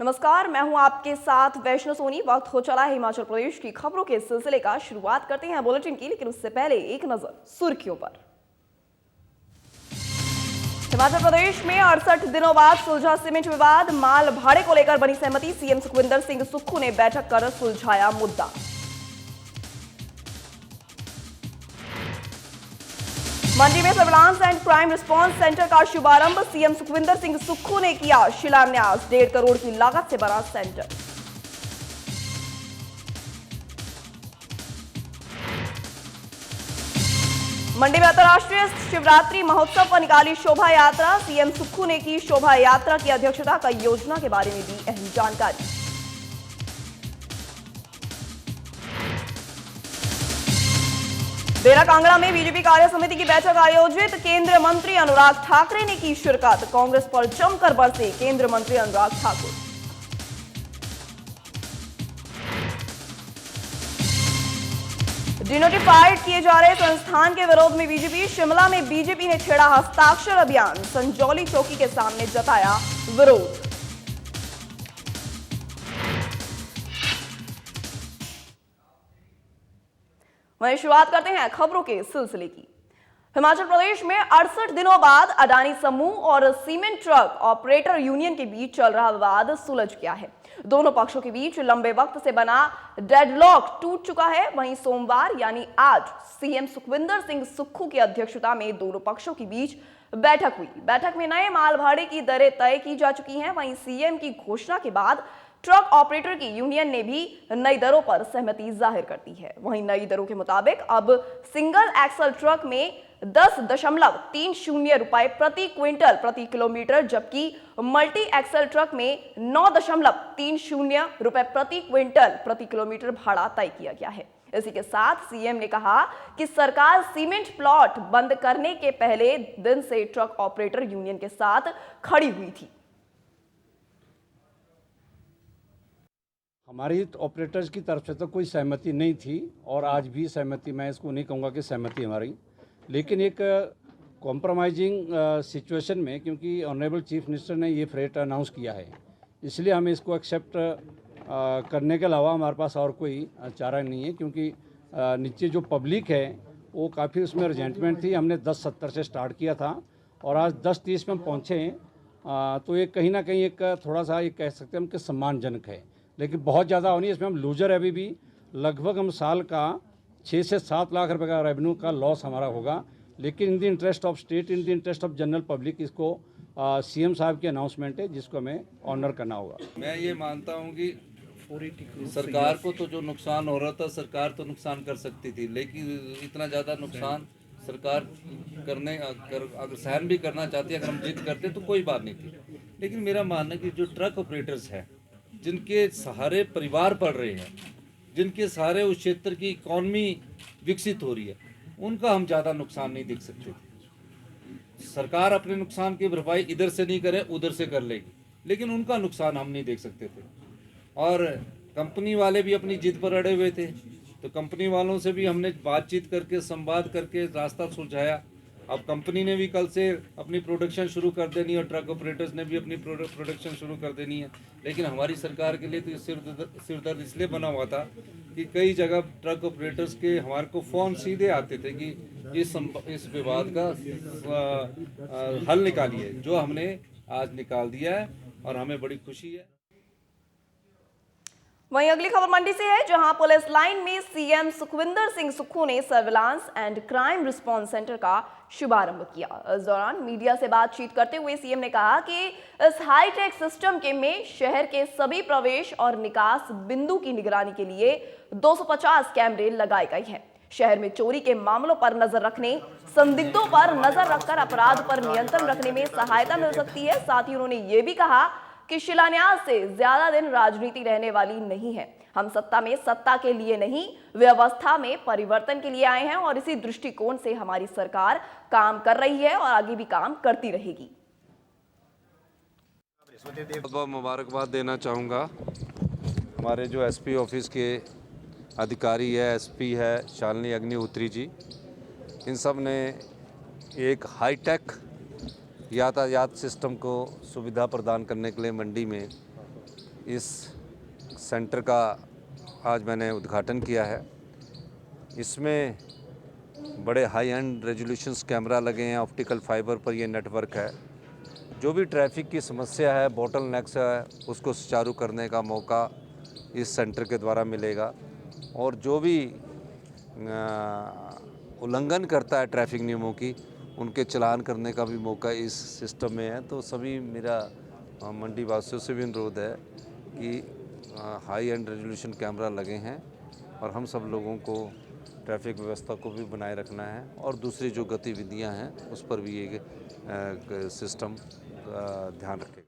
नमस्कार, मैं हूं आपके साथ वैष्णो सोनी। वक्त हो चला है हिमाचल प्रदेश की खबरों के सिलसिले का। शुरुआत करते हैं बुलेटिन की, लेकिन उससे पहले एक नजर सुर्खियों पर। हिमाचल प्रदेश में 68 दिनों बाद सुलझा सीमेंट विवाद। माल भाड़े को लेकर बनी सहमति। सीएम सुखविंदर सिंह सुक्खू ने बैठक कर सुलझाया मुद्दा। मंडी में surveillance and crime response centre का शुभारंभ। सीएम सुखविंदर सिंह सुक्खू ने किया शिलान्यास। 1.5 करोड़ की लागत से बना सेंटर। मंडी में अंतर्राष्ट्रीय शिवरात्रि महोत्सव पर निकाली शोभा यात्रा। सीएम सुक्खू ने की शोभा यात्रा की अध्यक्षता। कई योजना के बारे में दी अहम जानकारी। डेरा कांगड़ा में बीजेपी कार्य समिति की बैठक आयोजित। केंद्रीय मंत्री अनुराग ठाकरे ने की शिरकत। कांग्रेस पर जमकर बरसे केंद्रीय मंत्री अनुराग ठाकुर। डिनोटिफाइड किए जा रहे संस्थान के विरोध में बीजेपी। शिमला में बीजेपी ने छेड़ा हस्ताक्षर अभियान। संजौली चौकी के सामने जताया विरोध। वहीं शुरुआत करते हैं खबरों के सिलसिले की। हिमाचल प्रदेश में 68 दिनों बाद अडानी समूह और सीमेंट ट्रक ऑपरेटर यूनियन के बीच चल रहा विवाद सुलझ गया है। दोनों पक्षों के बीच लंबे वक्त से बना डेडलॉक टूट चुका है। वहीं सोमवार यानी आज सीएम सुखविंदर सिंह सुक्खू की अध्यक्षता में दोनों पक्षों के बीच बैठक हुई। बैठक में नए माल भाड़े की दरें तय की जा चुकी हैं। वहीं सीएम की घोषणा के बाद ट्रक ऑपरेटर की यूनियन ने भी नई दरों पर सहमति जाहिर कर दी है। वहीं नई दरों के मुताबिक अब सिंगल एक्सल ट्रक में 10.30 रुपए प्रति क्विंटल प्रति किलोमीटर, जबकि मल्टी एक्सल ट्रक में 9.30 रुपए प्रति क्विंटल प्रति किलोमीटर भाड़ा तय किया गया है। इसी के साथ सीएम ने कहा कि सरकार सीमेंट प्लॉट बंद करने के पहले दिन से ट्रक ऑपरेटर यूनियन के साथ खड़ी हुई थी। हमारी ऑपरेटर्स की तरफ से तो कोई सहमति नहीं थी और आज भी सहमति, मैं इसको नहीं कहूँगा कि सहमति हमारी, लेकिन एक कॉम्प्रोमाइजिंग सिचुएशन में, क्योंकि ऑनरेबल चीफ मिनिस्टर ने ये फ्रेट अनाउंस किया है, इसलिए हमें इसको एक्सेप्ट करने के अलावा हमारे पास और कोई चारा नहीं है। क्योंकि नीचे जो पब्लिक है वो काफ़ी उसमें रिजेंटमेंट थी। हमने 10.70 से स्टार्ट किया था और आज 10.30 में हम पहुँचे हैं। तो ये कहीं ना कहीं एक थोड़ा सा ये कह सकते हैं हम कि सम्मानजनक है, लेकिन बहुत ज़्यादा होनी है। इसमें हम लूजर है। अभी भी लगभग हम साल का 6 से 7 लाख रुपए का रेवेन्यू का लॉस हमारा होगा, लेकिन in the interest of state, in the interest of general public, इसको सीएम साहब की अनाउंसमेंट है जिसको हमें ऑनर करना होगा। मैं ये मानता हूँ कि सरकार को तो जो नुकसान हो रहा था, सरकार तो नुकसान कर सकती थी, लेकिन इतना ज़्यादा नुकसान सरकार अगर सहन भी करना चाहती है, अगर हम जिद करते तो कोई बात नहीं थी। लेकिन मेरा मानना है कि जो ट्रक ऑपरेटर्स हैं, जिनके सहारे परिवार पढ़ रहे हैं, जिनके सहारे उस क्षेत्र की इकॉनमी विकसित हो रही है, उनका हम ज़्यादा नुकसान नहीं देख सकते थे। सरकार अपने नुकसान की भरपाई इधर से नहीं करे, उधर से कर लेगी, लेकिन उनका नुकसान हम नहीं देख सकते थे। और कंपनी वाले भी अपनी जिद पर अड़े हुए थे, तो कंपनी वालों से भी हमने बातचीत करके, संवाद करके रास्ता सुलझाया। अब कंपनी ने भी कल से अपनी प्रोडक्शन शुरू कर देनी है और ट्रक ऑपरेटर्स ने भी अपनी प्रोडक्शन शुरू कर देनी है। लेकिन हमारी सरकार के लिए तो सिरदर्द इसलिए बना हुआ था कि कई जगह ट्रक ऑपरेटर्स के हमारे को फ़ोन सीधे आते थे कि इस विवाद का हल निकालिए, जो हमने आज निकाल दिया है और हमें बड़ी खुशी है। वहीं अगली खबर मंडी से है, जहां पुलिस लाइन में सीएम सुखविंदर सिंह सुक्खू ने surveillance and crime response centre का शुभारंभ किया। इस दौरान मीडिया से बातचीत करते हुए सीएम ने कहा कि इस हाईटेक सिस्टम के में शहर के सभी प्रवेश और निकास बिंदु की निगरानी के लिए 250 कैमरे लगाए गए हैं। शहर में चोरी के मामलों पर नजर रखने, संदिग्धों पर नजर रखकर अपराध पर नियंत्रण रखने में सहायता मिल सकती है। साथ ही उन्होंने ये भी कहा कि शिलान्यास से ज्यादा दिन राजनीति रहने वाली नहीं है। हम सत्ता में सत्ता के लिए नहीं, व्यवस्था में परिवर्तन के लिए आए हैं और इसी दृष्टिकोण से हमारी सरकार काम कर रही है और आगे भी काम करती रहेगी। बहुत मुबारकबाद देना चाहूँगा हमारे जो एसपी ऑफिस के अधिकारी है, एसपी है शालिनी अग्निहोत्री जी, इन सब ने एक हाईटेक यातायात सिस्टम को सुविधा प्रदान करने के लिए मंडी में इस सेंटर का आज मैंने उद्घाटन किया है। इसमें बड़े हाई एंड रेजोल्यूशंस कैमरा लगे हैं, ऑप्टिकल फाइबर पर ये नेटवर्क है। जो भी ट्रैफिक की समस्या है, बोटल नेक्स है, उसको सुचारू करने का मौका इस सेंटर के द्वारा मिलेगा। और जो भी उल्लंघन करता है ट्रैफिक नियमों की, उनके चालान करने का भी मौका इस सिस्टम में है। तो सभी मेरा मंडी वासियों से भी अनुरोध है कि हाई एंड रेजोल्यूशन कैमरा लगे हैं और हम सब लोगों को ट्रैफिक व्यवस्था को भी बनाए रखना है और दूसरी जो गतिविधियां हैं उस पर भी ये सिस्टम ध्यान रखेगा।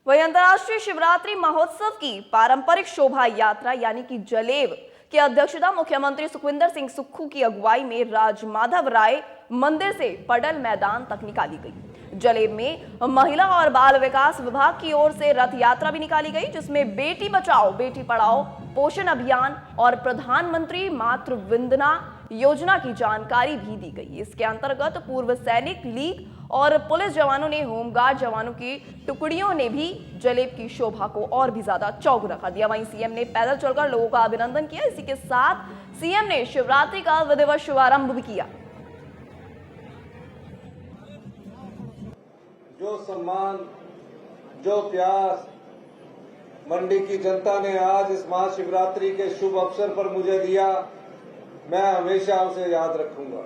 वहीं अंतर्राष्ट्रीय शिवरात्रि महोत्सव की पारंपरिक शोभा यात्रा यानी कि जलेब की अध्यक्षता मुख्यमंत्री सुखविंदर सिंह सुक्खू की अगुवाई में राजमाधव राय मंदिर से पडल मैदान तक निकाली गई। जलेब में महिला और बाल विकास विभाग की ओर से रथ यात्रा भी निकाली गई, जिसमें बेटी बचाओ बेटी पढ़ाओ पोषण अभियान और प्रधानमंत्री मातृ वंदना योजना की जानकारी भी दी गई। इसके अंतर्गत पूर्व सैनिक लीग और पुलिस जवानों ने, होमगार्ड जवानों की टुकड़ियों ने भी जलेब की शोभा को और भी ज्यादा चौगुना दिया। वहीं सीएम ने पैदल चलकर लोगों का अभिनंदन किया। इसी के साथ सीएम ने शिवरात्रि का विधिवत शुभारंभ भी किया। जो सम्मान, जो प्यार मंडी की जनता ने आज इस महाशिवरात्रि के शुभ अवसर पर मुझे दिया, मैं हमेशा उसे याद रखूंगा।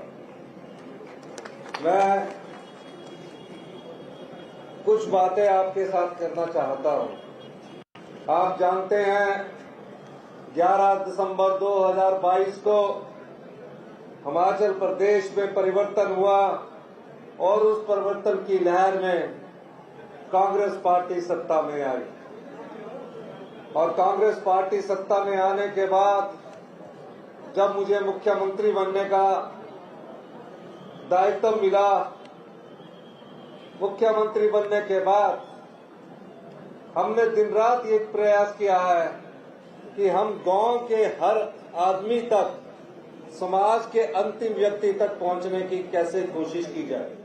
मैं कुछ बातें आपके साथ करना चाहता हूं। आप जानते हैं 11 दिसंबर 2022 को हिमाचल प्रदेश में परिवर्तन हुआ और उस परिवर्तन की लहर में कांग्रेस पार्टी सत्ता में आई और कांग्रेस पार्टी सत्ता में आने के बाद जब मुझे मुख्यमंत्री बनने का दायित्व मिला, मुख्यमंत्री बनने के बाद हमने दिन रात ये प्रयास किया है कि हम गांव के हर आदमी तक, समाज के अंतिम व्यक्ति तक पहुंचने की कैसे कोशिश की जाए।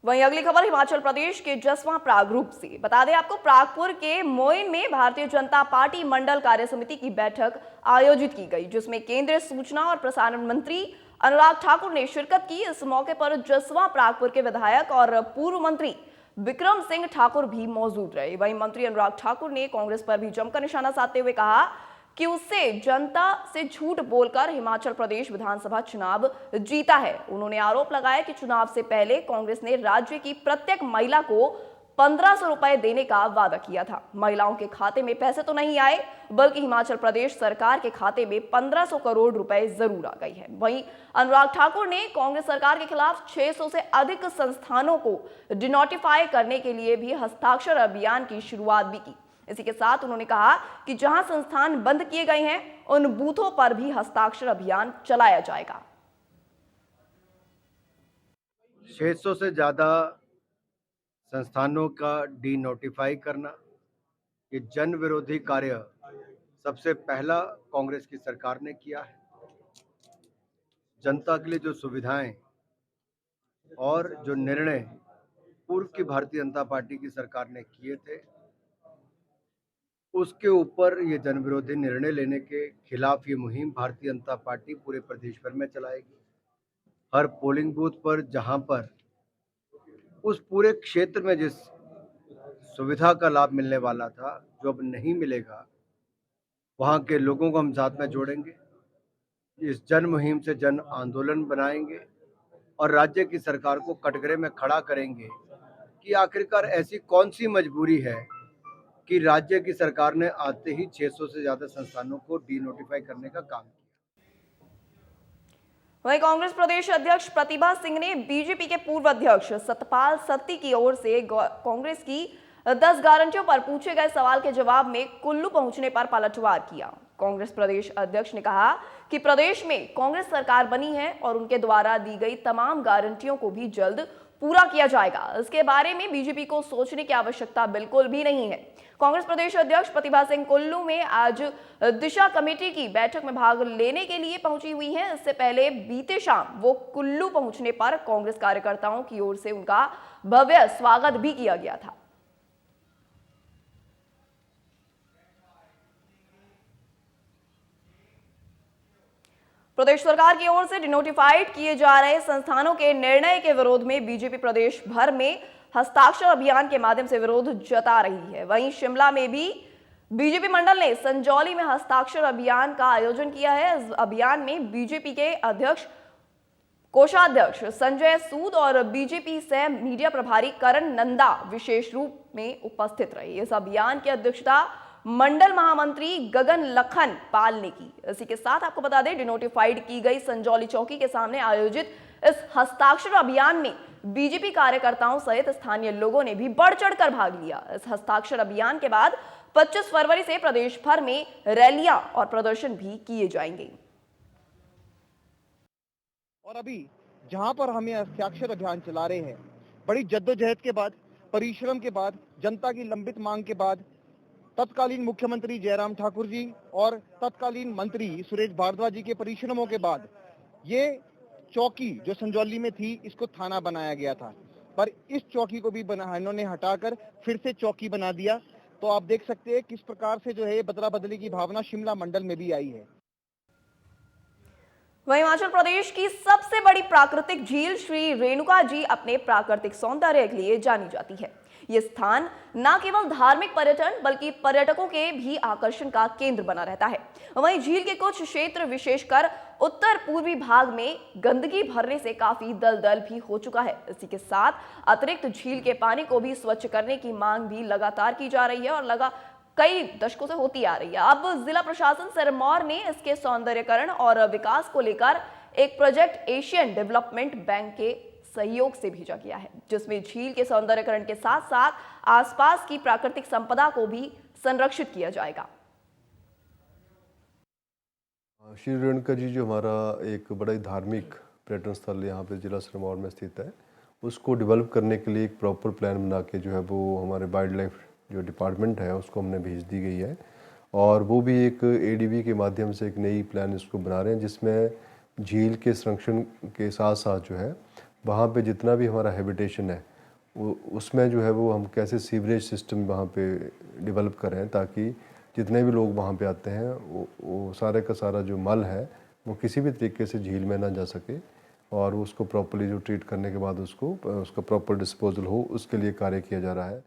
वहीं अगली खबर हिमाचल प्रदेश के जसवां प्रागरूप से। बता दें आपको, प्रागपुर के मोइन में भारतीय जनता पार्टी मंडल कार्य समिति की बैठक आयोजित की गई, जिसमें केंद्रीय सूचना और प्रसारण मंत्री अनुराग ठाकुर ने शिरकत की। इस मौके पर जसवां प्रागपुर के विधायक और पूर्व मंत्री विक्रम सिंह ठाकुर भी मौजूद रहे। वहीं मंत्री अनुराग ठाकुर ने कांग्रेस पर भी जमकर निशाना साधते हुए कहा कि उससे जनता से झूठ बोलकर हिमाचल प्रदेश विधानसभा चुनाव जीता है। उन्होंने आरोप लगाया कि चुनाव से पहले कांग्रेस ने राज्य की प्रत्येक महिला को 1500 रुपए देने का वादा किया था। महिलाओं के खाते में पैसे तो नहीं आए, बल्कि हिमाचल प्रदेश सरकार के खाते में 1500 करोड़ रुपए जरूर आ गई है। वहीं अनुराग ठाकुर ने कांग्रेस सरकार के खिलाफ 600 से अधिक संस्थानों को डिनोटिफाई करने के लिए भी हस्ताक्षर अभियान की शुरुआत भी की। इसी के साथ उन्होंने कहा कि जहां संस्थान बंद किए गए हैं, उन बूथों पर भी हस्ताक्षर अभियान चलाया जाएगा। 600 से ज्यादा संस्थानों का डी नोटिफाई करना, ये जन विरोधी कार्य सबसे पहला कांग्रेस की सरकार ने किया है। जनता के लिए जो सुविधाएं और जो निर्णय पूर्व की भारतीय जनता पार्टी की सरकार ने किए थे, उसके ऊपर ये जन विरोधी निर्णय लेने के खिलाफ ये मुहिम भारतीय जनता पार्टी पूरे प्रदेश भर में चलाएगी। हर पोलिंग बूथ पर, जहां पर उस पूरे क्षेत्र में जिस सुविधा का लाभ मिलने वाला था, जो अब नहीं मिलेगा, वहां के लोगों को हम साथ में जोड़ेंगे। इस जन मुहिम से जन आंदोलन बनाएंगे और राज्य की सरकार को कटघरे में खड़ा करेंगे कि आखिरकार ऐसी कौन सी मजबूरी है कि राज्य की सरकार ने आते ही 600 से ज्यादा संस्थानों को डी नोटिफाई करने का काम किया। वहीं कांग्रेस प्रदेश अध्यक्ष प्रतिभा सिंह ने बीजेपी के पूर्व अध्यक्ष सतपाल सत्ती की ओर से कांग्रेस की 10 गारंटियों पर पूछे गए सवाल के जवाब में कुल्लू पहुंचने पर पलटवार किया। कांग्रेस प्रदेश अध्यक्ष ने कहा कि प्रदेश में कांग्रेस सरकार बनी है और उनके द्वारा दी गई तमाम गारंटियों को भी जल्द पूरा किया जाएगा। इसके बारे में बीजेपी को सोचने की आवश्यकता बिल्कुल भी नहीं है। कांग्रेस प्रदेश अध्यक्ष प्रतिभा सिंह कुल्लू में आज दिशा कमेटी की बैठक में भाग लेने के लिए पहुंची हुई हैं। इससे पहले बीते शाम वो कुल्लू पहुंचने पर कांग्रेस कार्यकर्ताओं की ओर से उनका भव्य स्वागत भी किया गया था। प्रदेश सरकार की ओर से डिनोटिफाइड किए जा रहे संस्थानों के निर्णय के विरोध में बीजेपी प्रदेश भर में हस्ताक्षर अभियान के माध्यम से विरोध जता रही है। वहीं शिमला में भी बीजेपी मंडल ने संजौली में हस्ताक्षर अभियान का आयोजन किया है। इस अभियान में बीजेपी के अध्यक्ष कोषाध्यक्ष संजय सूद और बीजेपी सह मीडिया प्रभारी करण नंदा विशेष रूप में उपस्थित रहे। इस अभियान की अध्यक्षता मंडल महामंत्री गगन लखन पाल ने की। इसी के साथ आपको बता दें, डिनोटिफाइड की गई संजौली चौकी के सामने आयोजित इस हस्ताक्षर अभियान में बीजेपी कार्यकर्ताओं सहित स्थानीय लोगों ने भी बढ़ चढ़कर भाग लिया। इस हस्ताक्षर अभियान के बाद 25 फरवरी से प्रदेश भर में रैलियां और प्रदर्शन भी किए जाएंगे। और अभी जहां पर हम ये हस्ताक्षर अभियान चला रहे हैं, बड़ी जद्दोजहद के बाद, परिश्रम के बाद, जनता की लंबित मांग के बाद तत्कालीन मुख्यमंत्री जयराम ठाकुर जी और तत्कालीन मंत्री सुरेश भारद्वाज जी के परिश्रमों के बाद ये चौकी जो संजौली में थी, इसको थाना बनाया गया था। पर इस चौकी को भी इन्होंने हटाकर फिर से चौकी बना दिया। तो आप देख सकते हैं किस प्रकार से जो है बदला बदली की भावना शिमला मंडल में भी आई है। वहीं हिमाचल प्रदेश की सबसे बड़ी प्राकृतिक झील श्री रेणुका जी अपने प्राकृतिक सौंदर्य के लिए जानी जाती है। ये स्थान न केवल धार्मिक पर्यटन बल्कि पर्यटकों के भी आकर्षण का केंद्र बना रहता है। वहीं झील के कुछ क्षेत्र विशेषकर उत्तर पूर्वी भाग में गंदगी भरने से काफी दलदल भी हो चुका है। इसी के साथ अतिरिक्त झील के पानी को भी स्वच्छ करने की मांग भी लगातार की जा रही है और कई दशकों से होती आ रही है। अब जिला प्रशासन सिरमौर ने इसके सौंदर्यीकरण और विकास को लेकर एक प्रोजेक्ट एशियन डेवलपमेंट बैंक के सहयोग से भेजा गया है, जिसमें झील के सौंदर्यीकरण के साथ साथ आसपास की प्राकृतिक संपदा को भी संरक्षित किया जाएगा। श्री रेणुका जी जो हमारा एक बड़ा ही धार्मिक पर्यटन स्थल यहाँ पे जिला सिरमौर में स्थित है, उसको डेवलप करने के लिए एक प्रॉपर प्लान बना के जो है वो हमारे वाइल्ड लाइफ जो डिपार्टमेंट है उसको हमने भेज दी गई है। और वो भी एक एडीबी के माध्यम से एक नई प्लान इसको बना रहे हैं, जिसमें झील के संरक्षण के साथ साथ जो है वहाँ पे जितना भी हमारा हैबिटेशन है उसमें जो है वो हम कैसे सीवरेज सिस्टम वहाँ पे डेवलप करें, ताकि जितने भी लोग वहाँ पे आते हैं वो सारे का सारा जो मल है वो किसी भी तरीके से झील में ना जा सके और उसको प्रॉपर्ली जो ट्रीट करने के बाद उसका प्रॉपर डिस्पोजल हो, उसके लिए कार्य किया जा रहा है।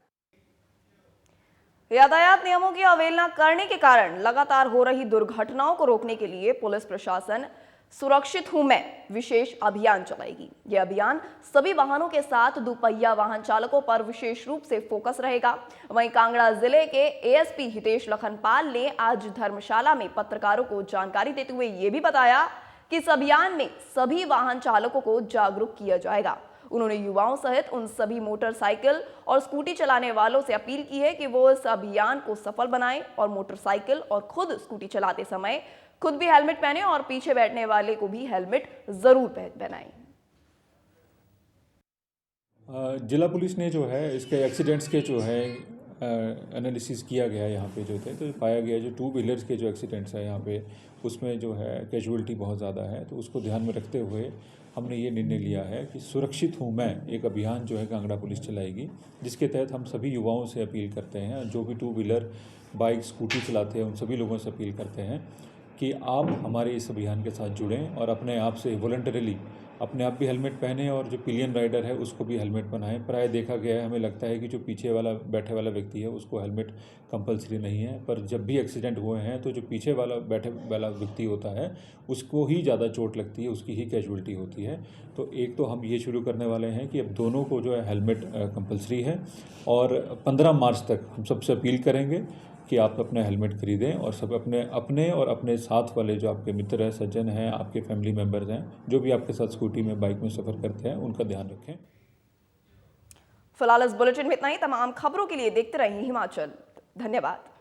यातायात नियमों की अवहेलना करने के कारण लगातार हो रही दुर्घटनाओं को रोकने के लिए पुलिस प्रशासन सुरक्षित हूं मैं विशेष अभियान चलाएगी। यह अभियान सभी वाहनों के साथ दुपहिया वाहन चालकों पर विशेष रूप से फोकस रहेगा। वहीं कांगड़ा जिले के एएसपी हितेश लखनपाल ने आज धर्मशाला में पत्रकारों को जानकारी देते हुए यह भी बताया कि इस अभियान में सभी वाहन चालकों को जागरूक किया जाएगा। उन्होंने युवाओं सहित उन सभी मोटरसाइकिल और स्कूटी चलाने वालों से अपील की है कि वो इस अभियान को सफल बनाएं और मोटरसाइकिल और खुद स्कूटी चलाते समय खुद भी हेलमेट पहने और पीछे बैठने वाले को भी हेलमेट जरूर पहनाएं। जिला पुलिस ने जो है इसके एक्सीडेंट्स के जो है एनालिसिस किया गया यहाँ पे जो थे, तो पाया गया जो 2 व्हीलर्स के जो एक्सीडेंट्स है यहाँ पे उसमें जो है कैजुअलिटी बहुत ज़्यादा है। तो उसको ध्यान में रखते हुए हमने ये निर्णय लिया है कि सुरक्षित हूँ मैं एक अभियान जो है कांगड़ा पुलिस चलाएगी, जिसके तहत हम सभी युवाओं से अपील करते हैं, जो भी 2 व्हीलर बाइक स्कूटी चलाते हैं उन सभी लोगों से अपील करते हैं कि आप हमारे इस अभियान के साथ जुड़ें और अपने आप से वॉलंटरीली अपने आप भी हेलमेट पहने और जो पिलियन राइडर है उसको भी हेलमेट पहनाएं। प्राय देखा गया है, हमें लगता है कि जो पीछे वाला बैठे वाला व्यक्ति है उसको हेलमेट कंपलसरी नहीं है, पर जब भी एक्सीडेंट हुए हैं तो जो पीछे वाला बैठे वाला व्यक्ति होता है उसको ही ज़्यादा चोट लगती है, उसकी ही कैजुअलिटी होती है। तो एक तो हम ये शुरू करने वाले हैं कि अब दोनों को जो है हेलमेट कंपलसरी है और 15 मार्च तक हम सबसे अपील करेंगे कि आप अपना हेलमेट खरीदें और सब अपने और अपने साथ वाले जो आपके मित्र हैं, सज्जन हैं, आपके फैमिली मेम्बर्स हैं, जो भी आपके साथ स्कूटी में बाइक में सफ़र करते हैं, उनका ध्यान रखें। फिलहाल इस बुलेटिन में इतना ही। तमाम खबरों के लिए देखते रहिए हिमाचल। धन्यवाद।